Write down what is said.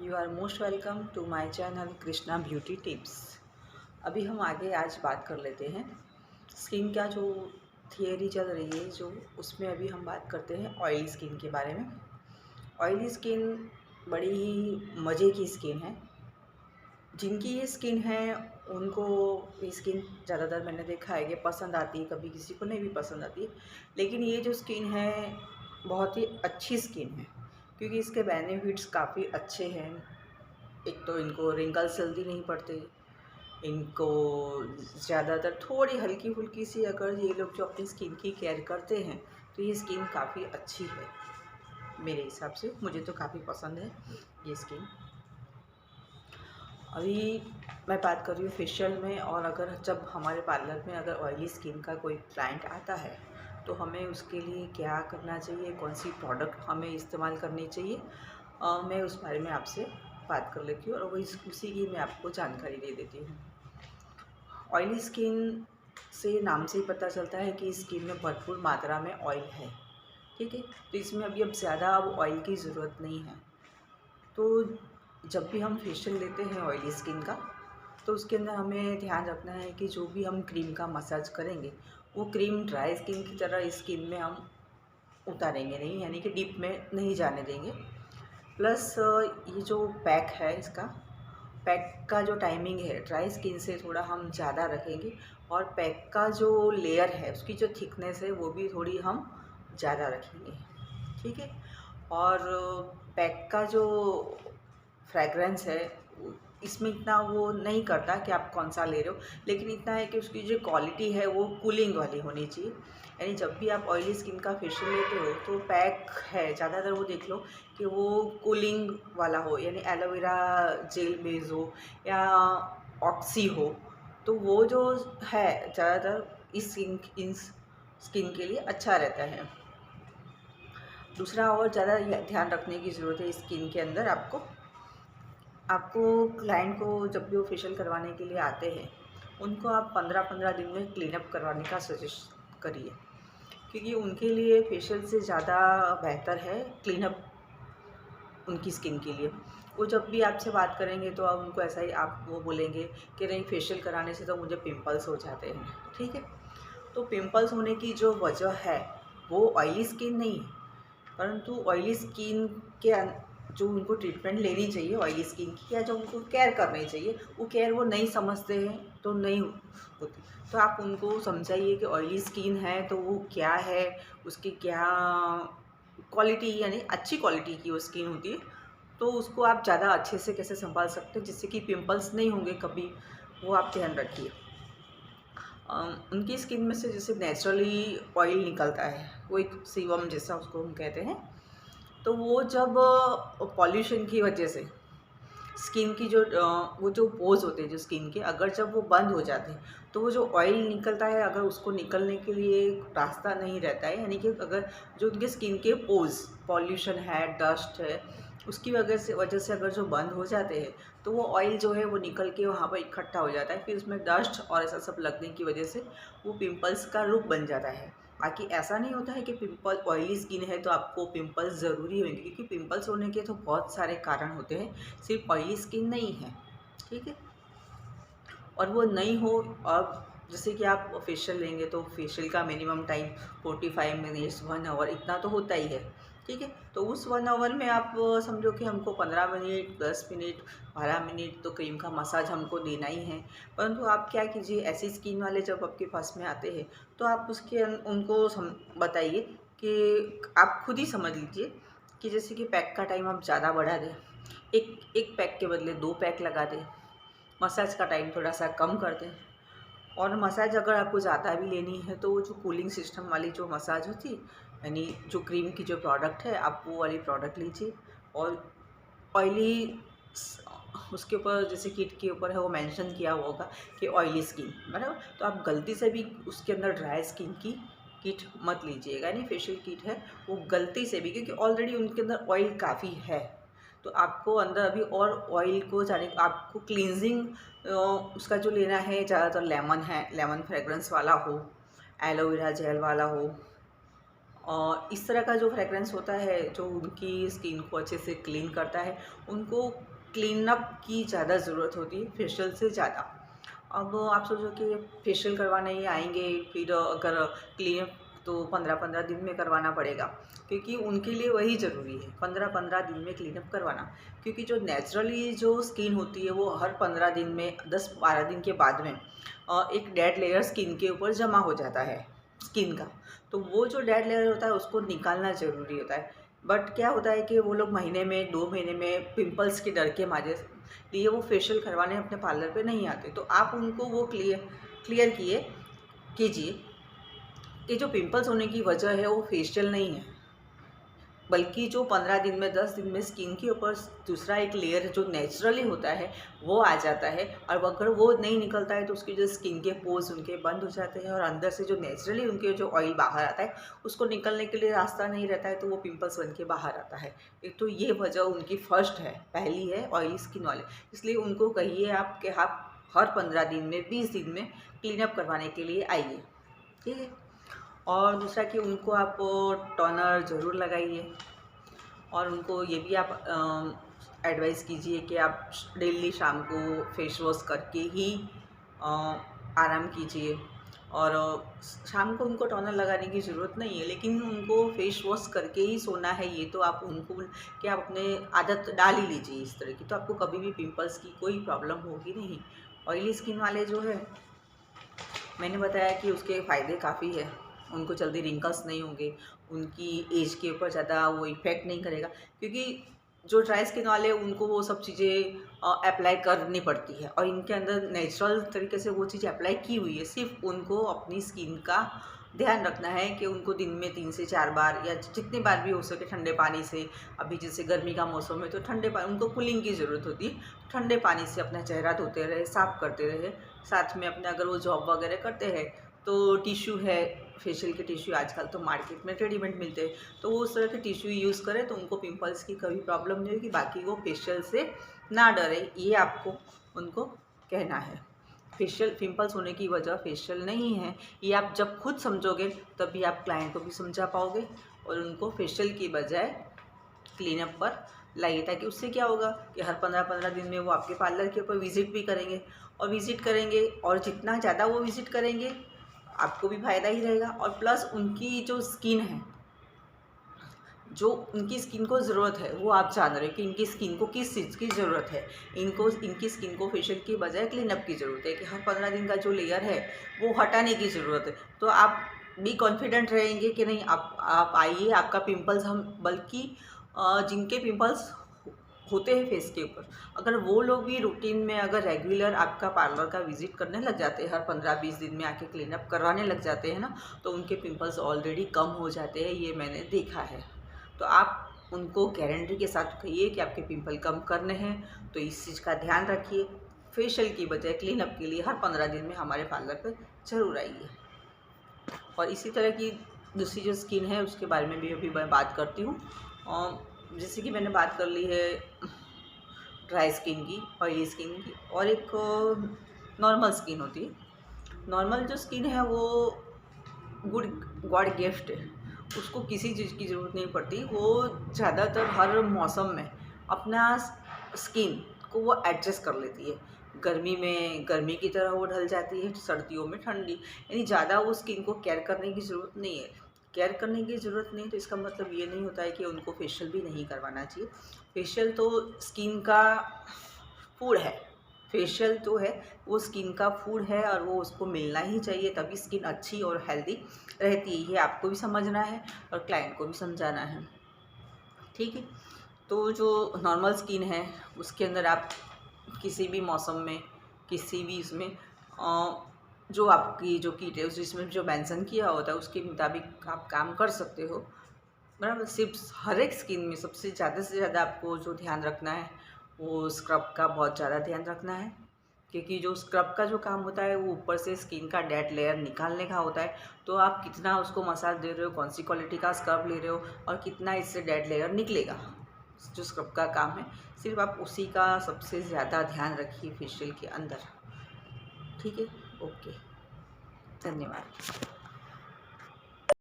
You are most welcome to my channel Krishna beauty tips. अभी हम आगे आज बात कर लेते हैं स्किन का जो थियरी चल रही है, जो उसमें अभी हम बात करते हैं ऑयली स्किन के बारे में। ऑयली स्किन बड़ी ही मज़े की स्किन है। जिनकी ये स्किन है उनको ये स्किन ज़्यादातर मैंने देखा है कि पसंद आती है, कभी किसी को नहीं भी पसंद आती है। लेकिन ये जो स्किन है बहुत ही अच्छी स्किन है, क्योंकि इसके बेनिफिट्स काफ़ी अच्छे हैं। एक तो इनको रिंकल्स जल्दी नहीं पड़ते, इनको ज़्यादातर थोड़ी हल्की फुल्की सी अगर ये लोग जो अपनी स्किन की केयर करते हैं तो ये स्किन काफ़ी अच्छी है। मेरे हिसाब से मुझे तो काफ़ी पसंद है ये स्किन। अभी मैं बात कर रही हूँ फेशियल में, और अगर जब हमारे पार्लर में अगर ऑयली स्किन का कोई क्लाइंट आता है तो हमें उसके लिए क्या करना चाहिए, कौन सी प्रोडक्ट हमें इस्तेमाल करनी चाहिए, मैं उस बारे में आपसे बात कर लेती हूँ और वही उसी की मैं आपको जानकारी दे देती हूँ। ऑयली स्किन से नाम से ही पता चलता है कि स्किन में भरपूर मात्रा में ऑयल है, ठीक है। तो इसमें अभी अब ज़्यादा अब ऑयल की ज़रूरत नहीं है। तो जब भी हम फेशियल लेते हैं ऑयली स्किन का, तो उसके अंदर हमें ध्यान रखना है कि जो भी हम क्रीम का मसाज करेंगे वो क्रीम ड्राई स्किन की तरह स्किन में हम उतारेंगे नहीं, यानी कि डीप में नहीं जाने देंगे। प्लस ये जो पैक है, इसका पैक का जो टाइमिंग है ड्राई स्किन से थोड़ा हम ज़्यादा रखेंगे, और पैक का जो लेयर है उसकी जो थिकनेस है वो भी थोड़ी हम ज़्यादा रखेंगे, ठीक है। और पैक का जो फ्रेगरेंस है इसमें इतना वो नहीं करता कि आप कौन सा ले रहे हो, लेकिन इतना है कि उसकी जो क्वालिटी है वो कूलिंग वाली होनी चाहिए। यानी जब भी आप ऑयली स्किन का फेशियल लेते हो तो पैक है ज़्यादातर वो देख लो कि वो कूलिंग वाला हो, यानी एलोवेरा जेल बेस हो या ऑक्सी हो, तो वो जो है ज़्यादातर इस स्किन के लिए अच्छा रहता है। दूसरा और ज़्यादा ध्यान रखने की ज़रूरत है स्किन के अंदर, आपको क्लाइंट को जब भी वो फेशियल करवाने के लिए आते हैं उनको आप 15-15 दिन में क्लीन अप करवाने का सजेस्ट करिए, क्योंकि उनके लिए फेशियल से ज़्यादा बेहतर है क्लीन अप उनकी स्किन के लिए। वो जब भी आपसे बात करेंगे तो आप उनको ऐसा ही आप वो बोलेंगे कि नहीं, फेशियल कराने से तो मुझे पिंपल्स हो जाते हैं, ठीक है। तो पिंपल्स होने की जो वजह है वो ऑयली स्किन नहीं है, परंतु ऑयली स्किन के जो उनको ट्रीटमेंट लेनी चाहिए ऑयली स्किन की, या जो उनको केयर करनी चाहिए वो केयर वो नहीं समझते हैं तो नहीं होती। तो आप उनको समझाइए कि ऑयली स्किन है तो वो क्या है, उसकी क्या क्वालिटी, यानी अच्छी क्वालिटी की वो स्किन होती है, तो उसको आप ज़्यादा अच्छे से कैसे संभाल सकते हैं जिससे कि पिंपल्स नहीं होंगे कभी, वो आप ध्यान रखिए। उनकी स्किन में से जैसे नेचुरली ऑयल निकलता है, वो एक सीवम जैसा उसको हम कहते हैं। तो वो जब पॉल्यूशन की वजह से स्किन की जो वो जो पोर्स होते हैं जो स्किन के, अगर जब वो बंद हो जाते हैं तो वो जो ऑयल निकलता है, अगर उसको निकलने के लिए रास्ता नहीं रहता है, यानी कि अगर जो उनके स्किन के पोर्स, पॉल्यूशन है, डस्ट है, उसकी वजह से अगर जो बंद हो जाते हैं तो वो ऑयल जो है वो निकल के वहाँ पर इकट्ठा हो जाता है, फिर उसमें डस्ट और ऐसा सब लगने की वजह से वो पिंपल्स का रूप बन जाता है। बाकी ऐसा नहीं होता है कि पिंपल ऑयली स्किन है तो आपको पिंपल्स ज़रूरी होंगे, क्योंकि पिंपल्स होने के तो बहुत सारे कारण होते हैं, सिर्फ ऑयली स्किन नहीं है, ठीक है। और वो नहीं हो, और जैसे कि आप फेशियल लेंगे तो फेशियल का मिनिमम टाइम 45 मिनट्स 1 आवर इतना तो होता ही है, ठीक है। तो उस 1 आवर में आप समझो कि हमको 15 मिनट, 10 मिनट, 12 मिनट तो क्रीम का मसाज हमको देना ही है। परंतु आप क्या कीजिए, ऐसी स्किन वाले जब आपके पास में आते हैं तो आप उनको बताइए कि आप खुद ही समझ लीजिए कि जैसे कि पैक का टाइम आप ज़्यादा बढ़ा दें, एक पैक के बदले 2 पैक लगा दें, मसाज का टाइम थोड़ा सा कम कर दें। और मसाज अगर आपको ज़्यादा भी लेनी है तो वो जो कूलिंग सिस्टम वाली जो मसाज होती है, यानी जो क्रीम की जो प्रोडक्ट है आप वो वाली प्रोडक्ट लीजिए। और ऑयली उसके ऊपर जैसे किट के ऊपर है वो मेंशन किया हुआ होगा कि ऑयली स्किन, बराबर, तो आप गलती से भी उसके अंदर ड्राई स्किन की किट मत लीजिएगा, यानी फेशियल किट है वो गलती से भी, क्योंकि ऑलरेडी उनके अंदर ऑयल काफ़ी है, तो आपको अंदर अभी और ऑयल को जाने, आपको क्लींजिंग उसका जो लेना है ज़्यादातर लेमन है, लेमन फ्रेगरेंस वाला हो, एलोवेरा जेल वाला हो, और इस तरह का जो फ्रेगरेंस होता है जो उनकी स्किन को अच्छे से क्लीन करता है, उनको क्लीन अप की ज़्यादा ज़रूरत होती है फेशियल से ज़्यादा। अब आप सोचो कि फेशियल करवाने ही आएंगे, फिर अगर क्लीन तो 15-15 दिन में करवाना पड़ेगा, क्योंकि उनके लिए वही ज़रूरी है 15-15 दिन में क्लीनअप करवाना। क्योंकि जो नेचुरली जो स्किन होती है वो हर 15 दिन में 10-12 दिन के बाद में एक डेड लेयर स्किन के ऊपर जमा हो जाता है स्किन का। तो वो जो डेड लेयर होता है उसको निकालना ज़रूरी होता है। बट क्या होता है कि वो लोग महीने में 2 महीने में पिंपल्स के डर के मारे लिए वो फेशियल करवाने अपने पार्लर पे नहीं आते। तो आप उनको वो क्लियर कीजिए कि जो पिंपल्स होने की वजह है वो फेशियल नहीं है, बल्कि जो 15 दिन में 10 दिन में स्किन के ऊपर दूसरा एक लेयर जो नेचुरली होता है वो आ जाता है। और अगर वो नहीं निकलता है तो उसकी जो स्किन के पोर्स उनके बंद हो जाते हैं और अंदर से जो नेचुरली उनके जो ऑयल बाहर आता है उसको निकलने के लिए रास्ता नहीं रहता है, तो वो पिंपल्स बन के बाहर आता है। एक तो ये वजह उनकी फर्स्ट है, पहली है ऑयली स्किन वाले। इसलिए उनको कहिए आप कि आप हर 15 दिन में 20 दिन में क्लीनअप करवाने के लिए आइए, ठीक है। और दूसरा कि उनको आप टोनर ज़रूर लगाइए, और उनको ये भी आप एडवाइस कीजिए कि आप डेली शाम को फेस वॉश करके ही आराम कीजिए। और शाम को उनको टोनर लगाने की ज़रूरत नहीं है, लेकिन उनको फेस वॉश करके ही सोना है, ये तो आप उनको कि आप अपने आदत डाल ही लीजिए इस तरह की, तो आपको कभी भी पिंपल्स की कोई प्रॉब्लम होगी नहीं। ऑयली स्किन वाले जो है मैंने बताया कि उसके फ़ायदे काफ़ी है, उनको जल्दी रिंकल्स नहीं होंगे, उनकी एज के ऊपर ज़्यादा वो इफ़ेक्ट नहीं करेगा। क्योंकि जो ड्राई स्किन वाले उनको वो सब चीज़ें अप्लाई करनी पड़ती है, और इनके अंदर नेचुरल तरीके से वो चीज़ अप्लाई की हुई है। सिर्फ उनको अपनी स्किन का ध्यान रखना है कि उनको दिन में 3 से 4 बार या जितनी बार भी हो सके ठंडे पानी से, अभी जैसे गर्मी का मौसम है तो ठंडे पानी, उनको कूलिंग की ज़रूरत होती है, ठंडे पानी से अपना चेहरा धोते रहे, साफ़ करते रहे। साथ में अपने अगर वो जॉब वगैरह करते हैं तो टिश्यू है, फेशियल के टिश्यू आजकल तो मार्केट में रेडीमेड मिलते हैं, तो वो उस तरह के टिश्यू यूज़ करें तो उनको पिंपल्स की कभी प्रॉब्लम नहीं होगी। बाकी वो फेशियल से ना डरे, ये आपको उनको कहना है। फेशियल पिंपल्स होने की वजह फेशियल नहीं है, ये आप जब खुद समझोगे तभी आप क्लाइंट को भी समझा पाओगे, और उनको फेशियल की बजाय क्लीनअप पर लाइए। ताकि उससे क्या होगा कि हर 15-15 दिन में वो आपके पार्लर के ऊपर विज़िट भी करेंगे, और जितना ज़्यादा वो विज़िट करेंगे आपको भी फ़ायदा ही रहेगा। और प्लस उनकी जो स्किन है, जो उनकी स्किन को ज़रूरत है वो आप जान रहे हो कि इनकी स्किन को किस चीज़ की ज़रूरत है। इनकी स्किन को फेशियल की बजाय क्लीनअप की ज़रूरत है, कि हर 15 दिन का जो लेयर है वो हटाने की ज़रूरत है। तो आप भी कॉन्फिडेंट रहेंगे कि नहीं, आप आइए, आपका पिंपल्स हम, बल्कि जिनके पिंपल्स होते हैं फेस के ऊपर, अगर वो लोग भी रूटीन में अगर रेगुलर आपका पार्लर का विजिट करने लग जाते हैं, हर 15-20 दिन में आके क्लीनअप करवाने लग जाते हैं ना, तो उनके पिंपल्स ऑलरेडी कम हो जाते हैं, ये मैंने देखा है। तो आप उनको गारंटी के साथ कहिए कि आपके पिंपल कम करने हैं, तो इस चीज़ का ध्यान रखिए। फेशियल की बजाय क्लीनअप के लिए हर 15 दिन में हमारे पार्लर पर ज़रूर आइए। और इसी तरह की दूसरी जो स्किन है उसके बारे में भी अभी मैं बात करती हूँ। जैसे कि मैंने बात कर ली है ड्राई स्किन की, ऑयली स्किन की, और एक नॉर्मल स्किन होती है। नॉर्मल जो स्किन है वो गुड गॉड गिफ्ट है, उसको किसी चीज़ की ज़रूरत नहीं पड़ती। वो ज़्यादातर हर मौसम में अपना स्किन को वो एडजस्ट कर लेती है। गर्मी में गर्मी की तरह वो ढल जाती है, सर्दियों में ठंडी, यानी ज़्यादा वो स्किन को केयर करने की ज़रूरत नहीं है। केयर करने की ज़रूरत नहीं तो इसका मतलब ये नहीं होता है कि उनको फेशियल भी नहीं करवाना चाहिए। फेशियल तो स्किन का फूड है, फेशियल तो है वो स्किन का फूड है, और वो उसको मिलना ही चाहिए, तभी स्किन अच्छी और हेल्दी रहती है। ये आपको भी समझना है और क्लाइंट को भी समझाना है, ठीक है। तो जो नॉर्मल स्किन है उसके अंदर आप किसी भी मौसम में, किसी भी इसमें जो आपकी जो किट है जिसमें जो मेंशन किया होता है उसके मुताबिक आप काम कर सकते हो, बराबर। सिर्फ हर एक स्किन में सबसे ज़्यादा से ज़्यादा आपको जो ध्यान रखना है वो स्क्रब का बहुत ज़्यादा ध्यान रखना है, क्योंकि जो स्क्रब का जो काम होता है वो ऊपर से स्किन का डेड लेयर निकालने का होता है। तो आप कितना उसको मसाज दे रहे हो, कौन सी क्वालिटी का स्क्रब ले रहे हो, और कितना इससे डेड लेयर निकलेगा, जो स्क्रब का काम है सिर्फ आप उसी का सबसे ज़्यादा ध्यान रखिए फेशियल के अंदर, ठीक है। ओके, धन्यवाद।